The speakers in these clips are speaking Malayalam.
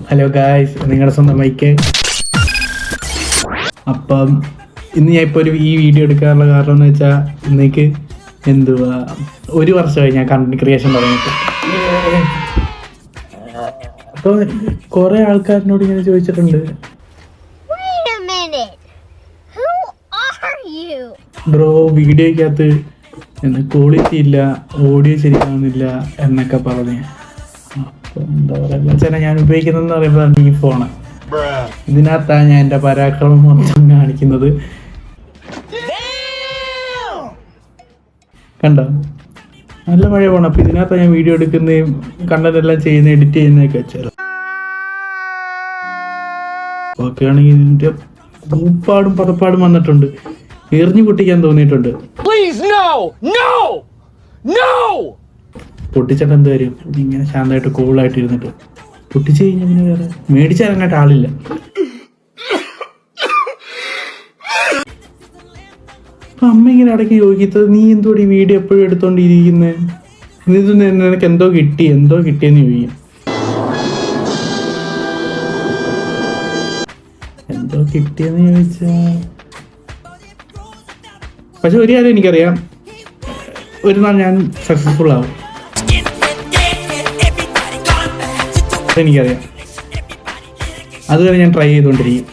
ഹലോ ഗായ്സ്, നിങ്ങളുടെ സ്വന്തം മൈക്ക്. അപ്പം ഇന്ന് ഞാൻ ഇപ്പോൾ ഈ വീഡിയോ എടുക്കാനുള്ള കാരണം എന്ന് വെച്ചാൽ ഇന്നേക്ക് എന്തുവാ 1 വർഷമായി ഞാൻ കണ്ടന്റ് ക്രിയേഷൻ തുടങ്ങിയിട്ട്. അപ്പോൾ കുറേ ആൾക്കാരിനോട് ഇങ്ങനെ ചോദിച്ചിട്ടുണ്ട്, ബ്രോ വീഡിയോയ്ക്കകത്ത് ക്വാളിറ്റി ഇല്ല, ഓഡിയോ ശരിയാവുന്നില്ല എന്നൊക്കെ പറഞ്ഞ്. അപ്പോൾ എന്താ പറയുക വെച്ചാൽ ഞാൻ ഉപയോഗിക്കുന്നതെന്ന് പറയുമ്പോൾ ഈ ഫോണ്. ഇതിനകത്താണ് ഞാൻ എൻ്റെ പരാക്രമം മൊത്തം കാണിക്കുന്നത്. കണ്ടോ, നല്ല മഴ പോകണം. അപ്പോൾ ഇതിനകത്താണ് ഞാൻ വീഡിയോ എടുക്കുന്നതും കണ്ടന്റ് എല്ലാം ചെയ്യുന്നത്, എഡിറ്റ് ചെയ്യുന്നതൊക്കെ വെച്ചാൽ. ഓക്കെ ആണെങ്കിൽ ഇതിൻ്റെ പൂപ്പാടും പതപ്പാടും വന്നിട്ടുണ്ട്, എറിഞ്ഞു പൊട്ടിക്കാൻ തോന്നിയിട്ടുണ്ട്. പൊട്ടിച്ചിട്ട് എന്ത് കാര്യം, ഇങ്ങനെ ശാന്തമായിട്ട് കൂളായിട്ട് ഇരുന്നിട്ട് പൊട്ടിച്ചു കഴിഞ്ഞാൽ പിന്നെ വേറെ മേടിച്ചിറങ്ങായിട്ട് ആളില്ല. അപ്പൊ അമ്മ ഇങ്ങനെ ഇടയ്ക്ക് ചോദിക്കുന്നത്, നീ എന്തോടി വീഡിയോ എപ്പോഴും എടുത്തോണ്ടിരിക്കുന്നത്, നിനക്ക് എന്തോ കിട്ടിയെന്ന് ചോദിക്കും. എന്തോ കിട്ടിയെന്ന് ചോദിച്ചാ, പക്ഷെ ഒരു കാര്യം എനിക്കറിയാം, ഒരു നാൾ ഞാൻ സക്സസ്ഫുൾ ആവും. എനിക്കറിയാം, അതുവരെ ഞാൻ ട്രൈ ചെയ്തുകൊണ്ടിരിക്കും.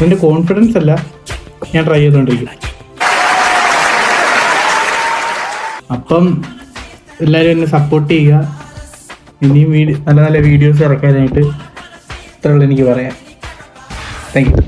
എൻ്റെ കോൺഫിഡൻസ് അല്ല, ഞാൻ ട്രൈ ചെയ്തുകൊണ്ടിരിക്കും. അപ്പം എല്ലാവരും എന്നെ സപ്പോർട്ട് ചെയ്യുക. ഇനിയും നല്ല നല്ല വീഡിയോസ് ഇറക്കാനായിട്ട് ഇത്രയുള്ളൂ എനിക്ക് പറയാം. Thank you.